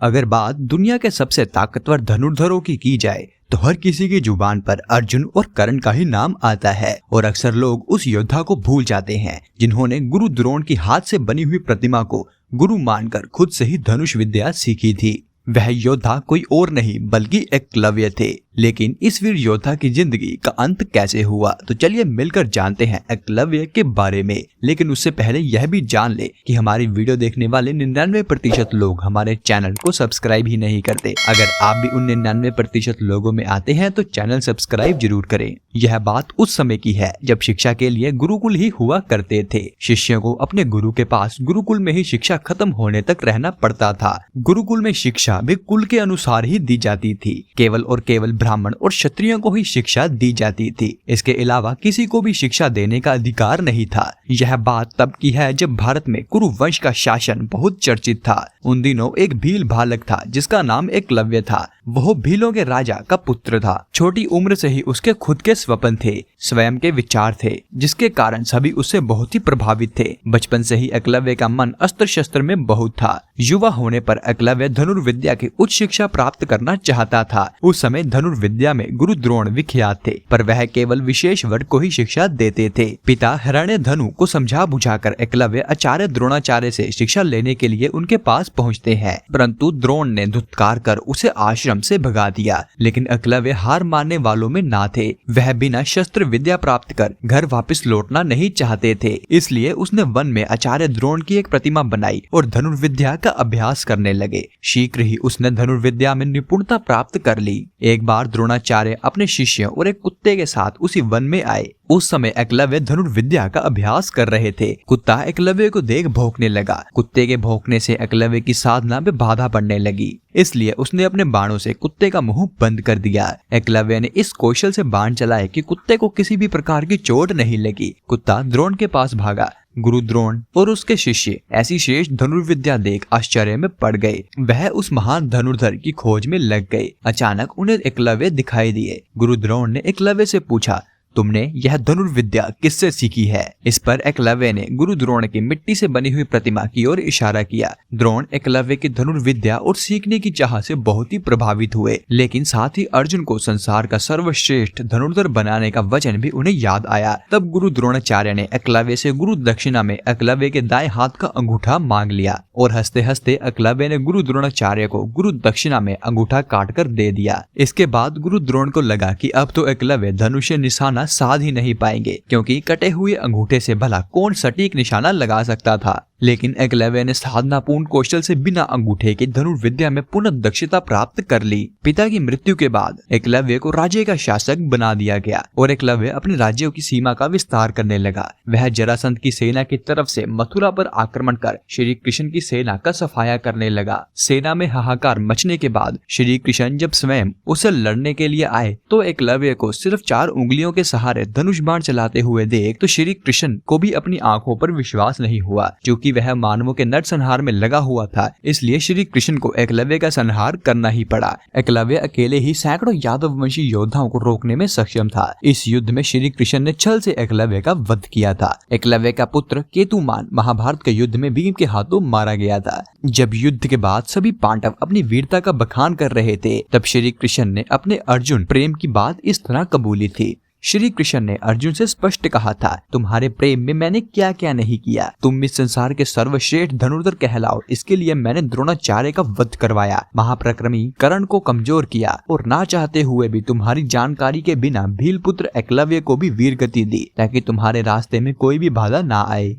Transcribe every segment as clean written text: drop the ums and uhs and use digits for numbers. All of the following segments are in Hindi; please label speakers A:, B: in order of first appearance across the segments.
A: अगर बात दुनिया के सबसे ताकतवर धनुर्धरों की जाए तो हर किसी की जुबान पर अर्जुन और कर्ण का ही नाम आता है और अक्सर लोग उस योद्धा को भूल जाते हैं जिन्होंने गुरु द्रोण की हाथ से बनी हुई प्रतिमा को गुरु मानकर खुद से ही धनुष विद्या सीखी थी। वह योद्धा कोई और नहीं बल्कि एकलव्य थे। लेकिन इस वीर योद्धा की जिंदगी का अंत कैसे हुआ, तो चलिए मिलकर जानते हैं एकलव्य के बारे में। लेकिन उससे पहले यह भी जान ले कि हमारी वीडियो देखने वाले 99% लोग हमारे चैनल को सब्सक्राइब ही नहीं करते। अगर आप भी उन 99% लोगों में आते हैं तो चैनल सब्सक्राइब जरूर करें। यह बात उस समय की है जब शिक्षा के लिए गुरुकुल ही हुआ करते थे। शिष्यों को अपने गुरु के पास गुरुकुल में ही शिक्षा खत्म होने तक रहना पड़ता था। गुरुकुल में शिक्षा भी कुल के अनुसार ही दी जाती थी। केवल और केवल ब्राह्मण और क्षत्रियों को ही शिक्षा दी जाती थी। इसके अलावा किसी को भी शिक्षा देने का अधिकार नहीं था। यह बात तब की है जब भारत में कुरु वंश का शासन बहुत चर्चित था। उन दिनों एक भील बालक था जिसका नाम एकलव्य था। वह भीलों के राजा का पुत्र था। छोटी उम्र से ही उसके खुद के स्वप्न थे, स्वयं के विचार थे, जिसके कारण सभी उससे बहुत ही प्रभावित थे। बचपन से ही एकलव्य का मन अस्त्र शस्त्र में बहुत था। युवा होने पर एकलव्य धनुर्विद्या की उच्च शिक्षा प्राप्त करना चाहता था। उस समय धनुर्विद्या में गुरु द्रोण विख्यात थे, पर वह केवल विशेष वर्ग को ही शिक्षा देते थे। पिता हिरण्यधनु को समझा बुझाकर एकलव्य आचार्य द्रोणाचार्य से शिक्षा लेने के लिए उनके पास पहुँचते हैं, परंतु द्रोण ने धुतकार कर उसे आश्रम से भगा दिया। लेकिन एकलव्य हार मानने वालों में ना थे। वह बिना शस्त्र विद्या प्राप्त कर घर वापस लौटना नहीं चाहते थे। इसलिए उसने वन में आचार्य द्रोण की एक प्रतिमा बनाई और धनुर्विद्या का अभ्यास करने लगे। शीघ्र ही उसने धनुर्विद्या में निपुणता प्राप्त कर ली। एक बार द्रोणाचार्य अपने शिष्यों और एक कुत्ते के साथ उसी वन में आए। उस समय एकलव्य धनुर्विद्या का अभ्यास कर रहे थे। कुत्ता एकलव्य को देख भौंकने लगा। कुत्ते के भौंकने से एकलव्य की साधना में बाधा पड़ने लगी, इसलिए उसने अपने बाणों से कुत्ते का मुंह बंद कर दिया। एकलव्य ने इस कौशल से बाण चलाए कि कुत्ते को किसी भी प्रकार की चोट नहीं लगी। कुत्ता द्रोण के पास भागा। गुरु द्रोण और उसके शिष्य ऐसी श्रेष्ठ धनुर्विद्या देख आश्चर्य में पड़ गए। वह उस महान धनुर्धर की खोज में लग गए। अचानक उन्हें एकलव्य दिखाई दिए। गुरु द्रोण ने एकलव्य से पूछा, तुमने यह धनुर्विद्या किससे सीखी है? इस पर एकलव्य ने गुरु द्रोण की मिट्टी से बनी हुई प्रतिमा की ओर इशारा किया। द्रोण एकलव्य की धनुर्विद्या और सीखने की चाह से बहुत ही प्रभावित हुए, लेकिन साथ ही अर्जुन को संसार का सर्वश्रेष्ठ धनुर्धर बनाने का वचन भी उन्हें याद आया। तब गुरु द्रोणाचार्य ने एकलव्य से गुरु दक्षिणा में एकलव्य के दाएं हाथ का अंगूठा मांग लिया और हंसते हंसते एकलव्य ने गुरु द्रोणाचार्य को गुरु दक्षिणा में अंगूठा काट कर दे दिया। इसके बाद गुरु द्रोण को लगा कि अब तो एकलव्य धनुष से निशाना साध ही नहीं पाएंगे, क्योंकि कटे हुए अंगूठे से भला कौन सटीक निशाना लगा सकता था। लेकिन एकलव्य ने साधनापूर्ण कौशल से बिना अंगूठे के धनुर्विद्या में पुनः दक्षता प्राप्त कर ली। पिता की मृत्यु के बाद एकलव्य को राज्य का शासक बना दिया गया और एकलव्य अपने राज्यों की सीमा का विस्तार करने लगा। वह जरासंध की सेना की तरफ से मथुरा पर आक्रमण कर श्री कृष्ण की सेना का सफाया करने लगा। सेना में हाहाकार मचने के बाद श्री कृष्ण जब स्वयं उसे लड़ने के लिए आए तो एकलव्य को सिर्फ 4 उंगलियों के सहारे धनुष बाण चलाते हुए देख तो श्री कृष्ण को भी अपनी आंखों पर विश्वास नहीं हुआ। क्योंकि वह मानवों के नरसंहार में लगा हुआ था, इसलिए श्री कृष्ण को एकलव्य का संहार करना ही पड़ा। एकलव्य अकेले ही सैकड़ों यादव वंशी योद्धाओं को रोकने में सक्षम था। इस युद्ध में श्री कृष्ण ने छल से एकलव्य का वध किया था। एकलव्य का पुत्र केतुमान महाभारत के युद्ध में भीम के हाथों मारा गया था। जब युद्ध के बाद सभी पांडव अपनी वीरता का बखान कर रहे थे, तब श्री कृष्ण ने अपने अर्जुन प्रेम की बात इस तरह कबूली थी। श्री कृष्ण ने अर्जुन से स्पष्ट कहा था, तुम्हारे प्रेम में मैंने क्या क्या नहीं किया। तुम इस संसार के सर्वश्रेष्ठ धनुर्धर कहलाओ, इसके लिए मैंने द्रोणाचार्य का वध करवाया, महापराक्रमी कर्ण को कमजोर किया और ना चाहते हुए भी तुम्हारी जानकारी के बिना भीलपुत्र एकलव्य को भी वीर गति दी, ताकि तुम्हारे रास्ते में कोई भी बाधा ना आए।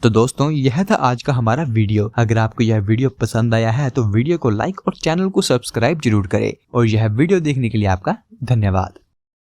A: तो दोस्तों, यह था आज का हमारा वीडियो। अगर आपको यह वीडियो पसंद आया है तो वीडियो को लाइक और चैनल को सब्सक्राइब जरूर करें। और यह वीडियो देखने के लिए आपका धन्यवाद।